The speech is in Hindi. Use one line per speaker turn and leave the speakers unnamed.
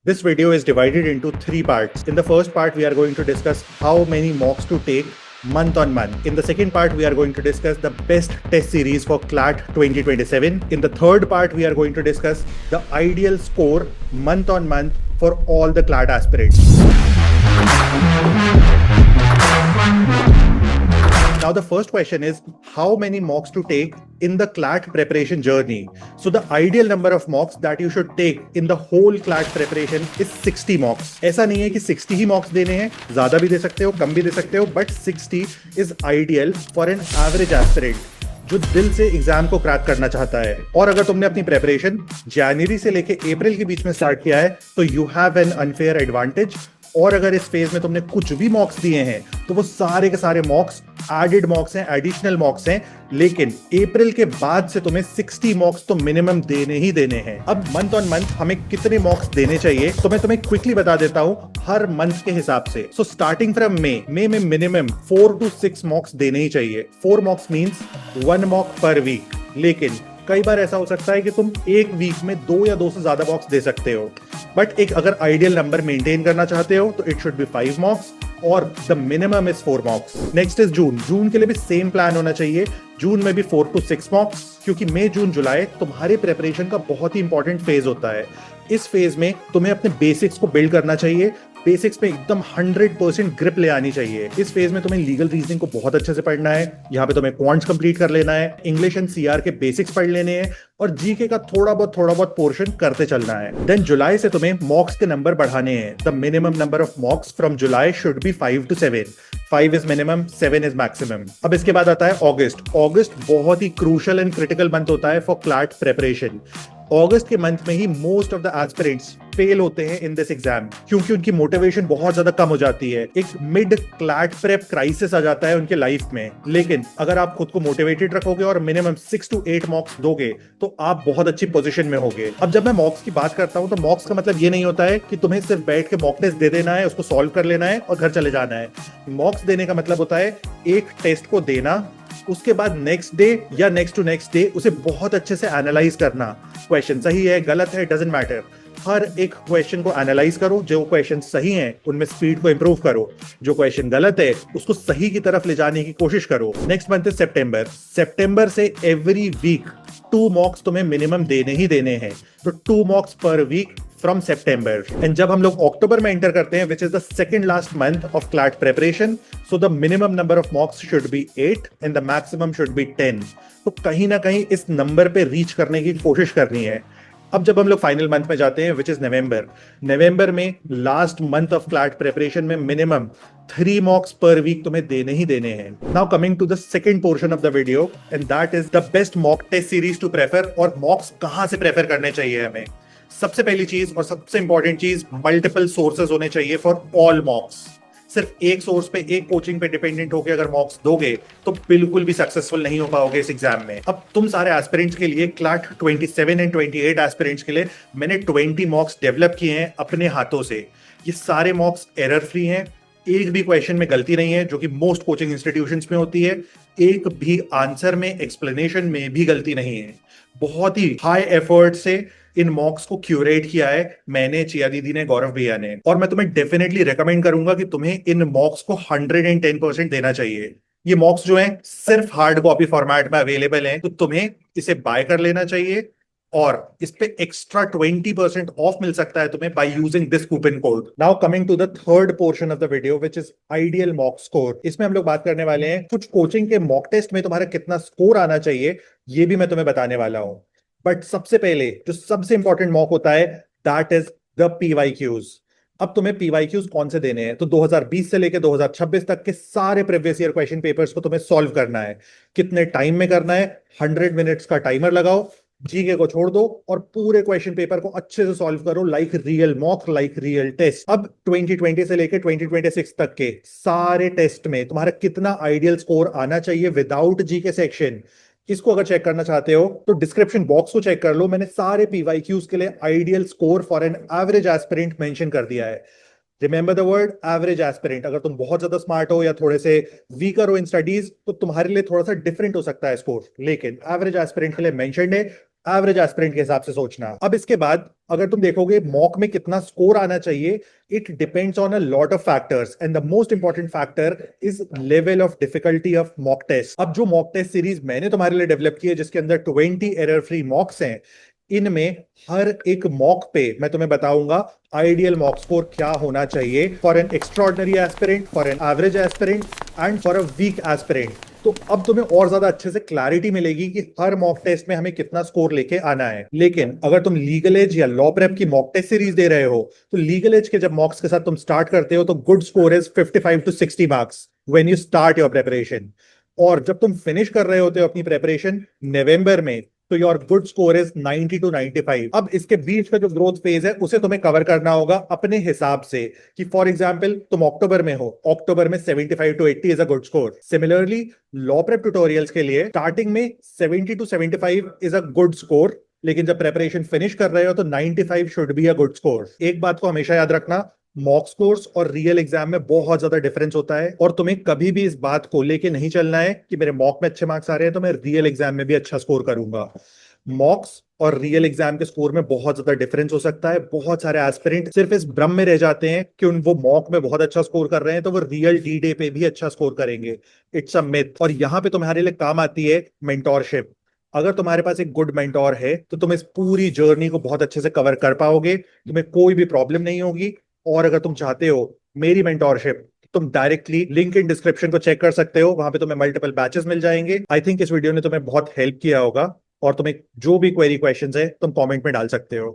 This video is divided into three parts. In the first part, we are going to discuss how many mocks to take month on month. In the second part, we are going to discuss the best test series for CLAT 2027. In the third part, we are going to discuss the ideal score month on month for all the CLAT aspirants. Now the first question is how many mocks to take in the CLAT preparation journey. So the ideal number of mocks that you should take in the whole CLAT preparation is 60 mocks. ऐसा नहीं है कि 60 ही mocks देने हैं, ज्यादा भी दे सकते हो, कम भी दे सकते हो, but 60 is ideal for an average aspirant जो दिल से एग्जाम को क्रैक करना चाहता है. और अगर तुमने अपनी प्रेपरेशन जनवरी से लेके अप्रैल के बीच में स्टार्ट किया है तो you have an unfair advantage. और अगर इस फेज में तुमने कुछ भी मॉक्स दिए हैं तो वो सारे के सारे मॉक्स एडेड मॉक्स हैं, एडिशनल मॉक्स हैं. लेकिन अप्रैल के बाद से तुम्हें 60 मॉक्स तो मिनिमम देने ही देने हैं. अब मंथ ऑन मंथ हमें कितने मॉक्स देने चाहिए तो मैं तुम्हें क्विकली बता देता हूं हर मंथ के हिसाब से. सो स्टार्टिंग फ्रॉम मे में मिनिमम 4 to 6 मॉक्स देने ही चाहिए. 4 mocks means 1 mock per week. लेकिन कई बार ऐसा हो सकता है कि तुम एक वीक में 2 या 2 से ज्यादा मॉक्स दे सकते हो. बट एक अगर आइडियल नंबर मेंटेन करना चाहते हो तो इट शुड बी 5 मॉक्स और the minimum is 4 mocks. Next is June. जून के लिए भी सेम प्लान होना चाहिए. जून में भी 4 to 6 मॉक्स, क्योंकि मई जून जुलाई तुम्हारे प्रेपरेशन का बहुत ही इंपॉर्टेंट फेज होता है. इस फेज में तुम्हें अपने बेसिक्स को बिल्ड करना चाहिए. बेसिक्स पे एकदम 100% ग्रिप ले आनी चाहिए. इस फेज में तुम्हें लीगल रीजनिंग को बहुत अच्छे से पढ़ना है. यहाँ पे तुम्हें क्वांट्स कंप्लीट कर लेना है, इंग्लिश एंड सीआर के बेसिक्स पढ़ लेने हैं और जीके का थोड़ा बहुत पोर्शन करते चलना है. देन जुलाई से तुम्हें मॉक्स के नंबर बढ़ाने हैं. The minimum number of mocks from July should be 5 to 7. 5 is minimum, 7 is maximum. अब इसके बाद आता है अगस्त. अगस्त बहुत ही क्रूशियल एंड क्रिटिकल मंथ होता है फॉर क्लैट प्रेपरेशन. अगस्त के मंथ में ही most of the aspirants fail होते हैं इन दिस एग्जाम, क्योंकि उनकी मोटिवेशन बहुत ज्यादा कम हो जाती है. एक मिड क्लैट प्रेप क्राइसिस आ जाता है उनके लाइफ में. लेकिन अगर आप खुद को मोटिवेटेड रखोगे और मिनिमम 6 to 8 मॉक्स दोगे तो आप बहुत अच्छी पोजीशन में होगे. अब जब मैं मॉक्स की बात करता हूं तो मॉक्स का मतलब ये नहीं होता है कि तुम्हें सिर्फ बैठ के मॉक टेस्ट दे देना है, उसको सॉल्व कर लेना है और घर चले जाना है. मॉक्स देने का मतलब होता है एक टेस्ट को देना, उसके बाद नेक्स्ट डे या नेक्स्ट टू नेक्स्ट डे उसे बहुत अच्छे से एनालाइज करना. क्वेश्चन सही है, गलत है, डजंट मैटर. हर एक क्वेश्चन को एनालाइज करो. जो क्वेश्चन सही हैं उनमें स्पीड को इंप्रूव करो. जो क्वेश्चन गलत है उसको सही की तरफ ले जाने की कोशिश करो. नेक्स्ट मंथ इज सितंबर. सितंबर से एवरी वीक 2 मॉक्स तुम्हें मिनिमम देने ही देने हैं. तो 2 मॉक्स per week from September. And जब हम लोग अक्टूबर में एंटर करते हैं, which is the second last month of CLAT preparation, so the minimum number of mocks should be 8 and the maximum should be 10. तो कहीं ना कहीं इस नंबर पे रीच करने की कोशिश करनी है. अब जब हम लोग फाइनल मंथ में जाते हैं, which is नवंबर. नवंबर में last month of CLAT preparation में मिनिमम 3 मॉक्स पर वीक तुम्हें देने ही देने हैं. Now coming to the second portion of the video and that is the best mock test series to prefer. और मॉक्स कहां से प्रेफर करने चाहिए हमें. सबसे पहली चीज और सबसे इंपॉर्टेंट चीज, मल्टीपल सोर्सेज होने चाहिए फॉर ऑल मॉक्स. सिर्फ एक सोर्स पे, एक कोचिंग पे डिपेंडेंट होकर अगर मॉक्स दोगे तो बिल्कुल भी सक्सेसफुल नहीं हो पाओगे इस एग्जाम में. अब तुम सारे एस्पिरेंट्स के लिए, क्लैट 27 एंड 28 एस्पिरेंट्स के लिए मैंने 20 मॉक्स डेवलप किए हैं अपने हाथों से. ये सारे मॉक्स एरर फ्री हैं. एक भी क्वेश्चन में गलती नहीं है, जो कि मोस्ट कोचिंग इंस्टीट्यूशंस में होती है. एक भी आंसर में, एक्सप्लेनेशन में भी गलती नहीं है. बहुत ही हाई एफर्ट से इन मॉक्स को क्यूरेट किया है मैंने, चिया दीदी ने, गौरव भैया ने. और मैं तुम्हें डेफिनेटली रेकमेंड करूंगा कि तुम्हें इन मॉक्स को 110% देना चाहिए. ये मॉक्स जो हैं सिर्फ हार्ड कॉपी फॉर्मेट में अवेलेबल हैं, तो तुम्हें इसे बाय कर लेना चाहिए. और इस पे एक्स्ट्रा 20% ऑफ मिल सकता है तुम्हें by using this coupon code. Now coming to the third portion of the video which is ideal mock score. इसमें हम लोग बात करने वाले हैं कुछ कोचिंग के मॉक टेस्ट में तुम्हारा कितना स्कोर आना चाहिए, ये भी मैं तुम्हें बताने वाला हूं. बट सबसे पहले जो सबसे इंपॉर्टेंट मॉक होता है दैट इज द PYQs. अब तुम्हें PYQs कौन से देने हैं, तो 2020 से लेकर 2026 तक के सारे प्रीवियस ईयर क्वेश्चन पेपर्स को तुम्हें सॉल्व करना है. कितने टाइम में करना है, 100 मिनट्स का टाइमर लगाओ, जीके को छोड़ दो और पूरे क्वेश्चन पेपर को अच्छे से सॉल्व करो, like real mock, like real test. अब 2020 से लेकर 2026 तक के सारे टेस्ट में तुम्हारा कितना आइडियल स्कोर आना चाहिए विदाउट जीके सेक्शन, इसको अगर चेक करना चाहते हो तो डिस्क्रिप्शन बॉक्स को चेक कर लो. मैंने सारे PYQs के लिए ideal score for an average aspirant mention कर दिया है. Remember the word average aspirant. अगर तुम बहुत ज्यादा स्मार्ट हो या थोड़े से वीकर हो इन स्टडीज तो तुम्हारे लिए थोड़ा सा डिफरेंट हो सकता है स्कोर, लेकिन एवरेज एस्पिरेंट के लिए मेंशन्ड है एवरेज एस्पिरेंट के हिसाब से सोचना। अब इसके बाद अगर तुम देखोगे मॉक में कितना स्कोर आना चाहिए, it depends on a lot of factors and the most important factor is level of difficulty of mock test. अब जो मॉक टेस्ट सीरीज मैंने तुम्हारे लिए डेवलप की है, जिसके अंदर 20 एरर फ्री मॉक्स हैं, इनमें हर एक मॉक पे मैं तुम्हें बताऊंगा आइडियल मॉक स्कोर क्या होना चाहिए for an extraordinary aspirant, for an average aspirant and for a weak aspirant. तो अब तुम्हें और ज्यादा अच्छे से क्लैरिटी मिलेगी कि हर मॉक टेस्ट में हमें कितना स्कोर लेके आना है। लेकिन अगर तुम लीगल एज या लॉ प्रेप की मॉक टेस्ट सीरीज दे रहे हो, तो लीगल एज के जब मॉक्स के साथ तुम स्टार्ट करते हो तो good score is 55 to 60 marks when you start your preparation. और जब तुम फिनिश कर रहे होते हो अपनी प्रेपरेशन नवंबर में, तो your good score is 90 to 95। अब इसके बीच का जो ग्रोथ फेज है उसे तुम्हें कवर करना होगा अपने हिसाब से, कि फॉर एग्जांपल तुम अक्टूबर में हो, अक्टूबर में 75 to 80 is a good score. Similarly law prep tutorials के लिए स्टार्टिंग में 70 to 75 is a good score, लेकिन जब प्रेपरेशन फिनिश कर रहे हो तो 95 should be a good score. एक बात को हमेशा याद रखना, मॉक स्कोर्स और रियल एग्जाम में बहुत ज्यादा डिफरेंस होता है, और तुम्हें कभी भी इस बात को लेके नहीं चलना है कि मेरे मॉक में अच्छे मार्क्स आ रहे हैं तो मैं रियल एग्जाम में भी अच्छा स्कोर करूंगा। मॉक्स और रियल एग्जाम के स्कोर में बहुत ज्यादा डिफरेंस हो सकता है। बहुत सारे एस्पिरेंट सिर्फ इस भ्रम में रह जाते हैं कि उन वो मॉक में बहुत अच्छा स्कोर कर रहे हैं तो वो रियल डी डे पे भी अच्छा स्कोर करेंगे। It's a myth. और यहाँ पे तुम्हारे लिए काम आती है मेंटोरशिप। अगर तुम्हारे पास एक गुड मेंटोर है तो तुम इस पूरी जर्नी को बहुत अच्छे से कवर कर पाओगे, तुम्हें कोई भी प्रॉब्लम नहीं होगी। और अगर तुम चाहते हो मेरी मेंटोरशिप, तुम डायरेक्टली लिंक इन डिस्क्रिप्शन को चेक कर सकते हो, वहां पे तुम्हें मल्टीपल बैचेस मिल जाएंगे। आई थिंक इस वीडियो ने तुम्हें बहुत हेल्प किया होगा, और तुम्हें जो भी क्वेरी क्वेश्चंस है तुम कमेंट में डाल सकते हो।